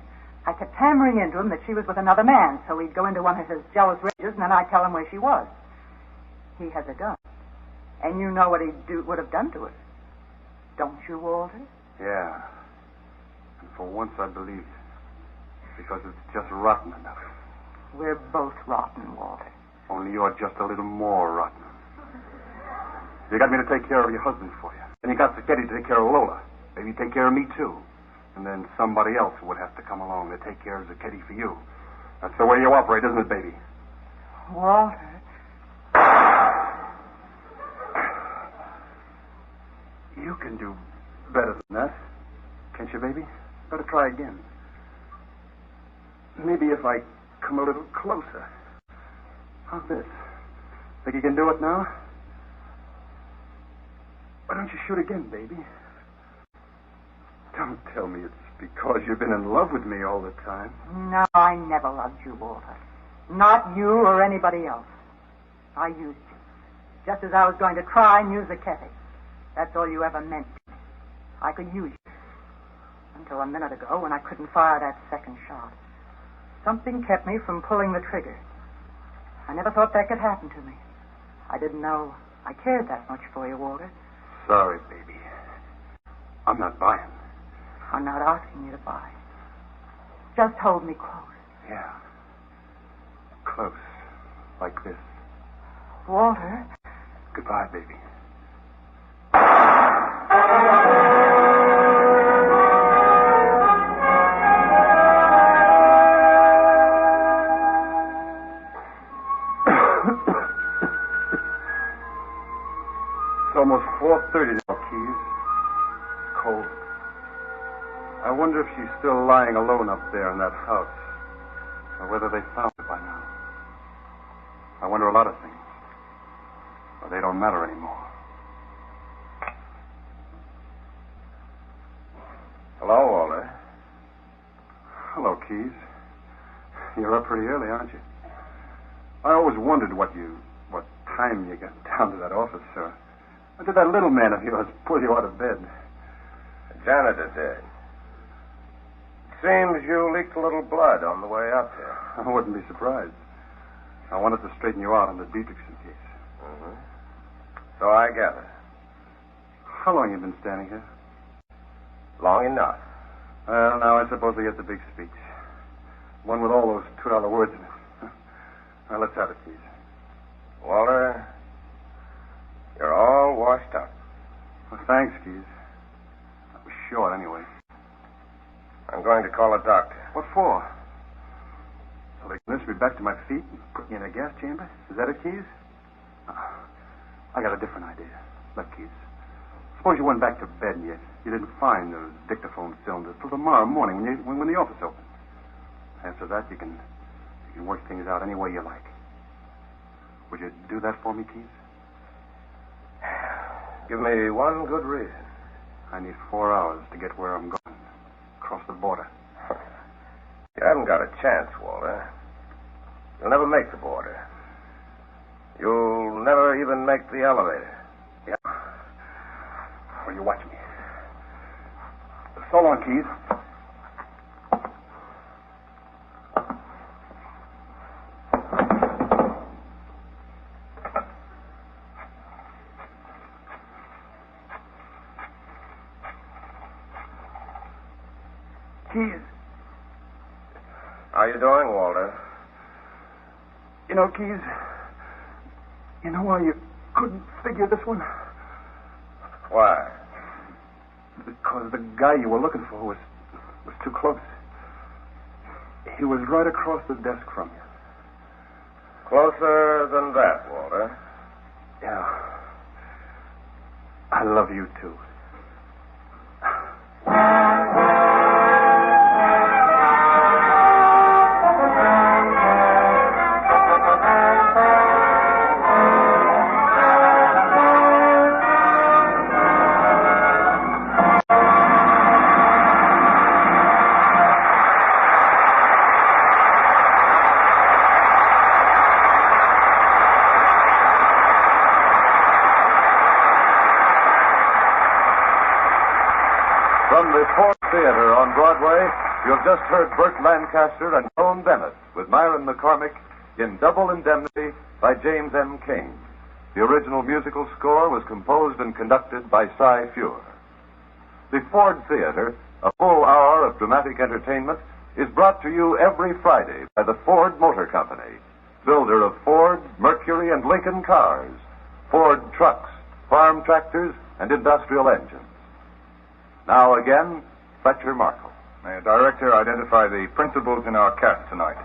I kept hammering into him that she was with another man, so he'd go into one of his jealous rages, and then I'd tell him where she was. He has a gun. And you know what he would have done to her. Don't you, Walter? Yeah. And for once I believe it. Because it's just rotten enough. We're both rotten, Walter. Only you're just a little more rotten. You got me to take care of your husband for you. Then you got Zacchetti to take care of Lola. Maybe take care of me, too. And then somebody else would have to come along to take care of Zacchetti for you. That's the way you operate, isn't it, baby? Walter. You can do better than that. Can't you, baby? Better try again. Maybe if I come a little closer. How's this? Think you can do it now? Why don't you shoot again, baby? Don't tell me it's because you've been in love with me all the time. No, I never loved you, Walter. Not you or anybody else. I used you. Just as I was going to try and use Zacchetti. That's all you ever meant. I could use you. Until a minute ago when I couldn't fire that second shot. Something kept me from pulling the trigger. I never thought that could happen to me. I didn't know I cared that much for you, Walter. Sorry, baby. I'm not buying. I'm not asking you to buy. Just hold me close. Yeah. Close. Like this. Walter. Goodbye, baby. It's almost 4:30 now, Keys. Cold. I wonder if she's still lying alone up there in that house, or whether they found her by now. I wonder a lot of things, but they don't matter anymore. Hello, Walter. Hello, Keys. You're up pretty early, aren't you? I always wondered what time you got down to that office, sir. Or did that little man of yours pull you out of bed? The janitor did. Seems you leaked a little blood on the way up here. I wouldn't be surprised. I wanted to straighten you out on the Dietrichson case. Mm-hmm. So I gather. How long you been standing here? Long enough. Well, now I suppose we get the big speech. One with all those $2 words in it. Now, let's have it, please. Walter, you're all washed up. Well, thanks, Keys. That was short, anyway. I'm going to call a doctor. What for? So they can nurse me back to my feet and put me in a gas chamber? Is that it, Keys? I got a different idea. Look, Keys. Suppose you went back to bed and you didn't find those dictaphone cylinders till tomorrow morning when the office opens. After that, you can work things out any way you like. Would you do that for me, Keys? Give me one good reason. I need 4 hours to get where I'm going. Across the border. You haven't got a chance, Walter. You'll never make the border. You'll never even make the elevator. Yeah. Well, you watch me. So long, Keys. Keys. How you doing, Walter? You know, Keys, you know why you couldn't figure this one? Why? Because the guy you were looking for was too close. He was right across the desk from you. Closer than that, Walter. Yeah. I love you, too. From the Ford Theater on Broadway, you've just heard Burt Lancaster and Joan Bennett with Myron McCormick in Double Indemnity by James M. King. The original musical score was composed and conducted by Cy Feuer. The Ford Theater, a full hour of dramatic entertainment, is brought to you every Friday by the Ford Motor Company, builder of Ford, Mercury, and Lincoln cars, Ford trucks, farm tractors, and industrial engines. Now again, Fletcher Markle. May a director identify the principals in our cast tonight.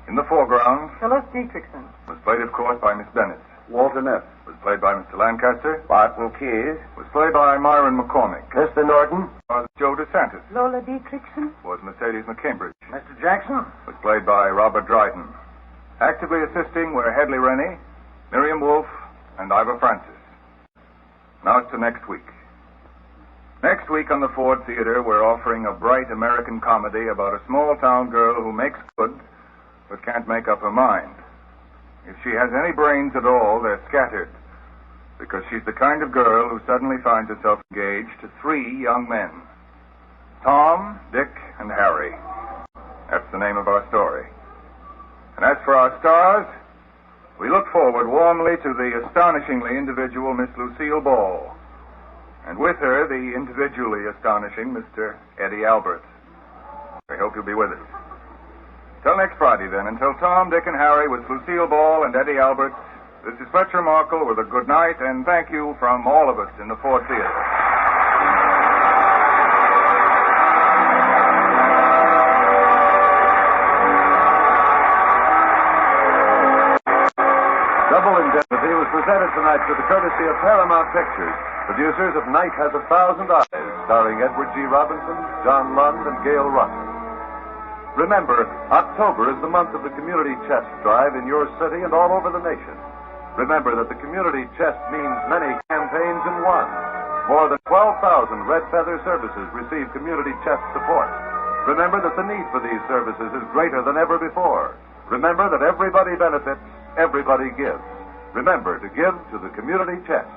In the foreground Phyllis Dietrichson. was played, of course, by Miss Bennett. Walter Neff. Was played by Mr. Lancaster. Barton Keys. Was played by Myron McCormick. Mr. Norton. Was Joe DeSantis. Lola Dietrichson. Was Mercedes McCambridge. Mr. Jackson? Was played by Robert Dryden. Actively assisting were Hedley Rennie, Miriam Wolfe, and Ivor Francis. Now it's to next week. Next week on the Ford Theater, we're offering a bright American comedy about a small-town girl who makes good, but can't make up her mind. If she has any brains at all, they're scattered, because she's the kind of girl who suddenly finds herself engaged to 3 young men. Tom, Dick, and Harry. That's the name of our story. And as for our stars, we look forward warmly to the astonishingly individual Miss Lucille Ball. And with her, the individually astonishing Mr. Eddie Albert. We hope you'll be with us. Till next Friday, then. Until Tom, Dick, and Harry with Lucille Ball and Eddie Albert, this is Fletcher Markle with a good night and thank you from all of us in the Ford Theater. Double Indemnity was presented tonight with the courtesy of Paramount Pictures, producers of Night Has 1,000 Eyes, starring Edward G. Robinson, John Lund, and Gail Russell. Remember, October is the month of the Community Chest Drive in your city and all over the nation. Remember that the Community Chest means many campaigns in one. More than 12,000 Red Feather services receive Community Chest support. Remember that the need for these services is greater than ever before. Remember that everybody benefits, everybody gives. Remember to give to the Community Chest.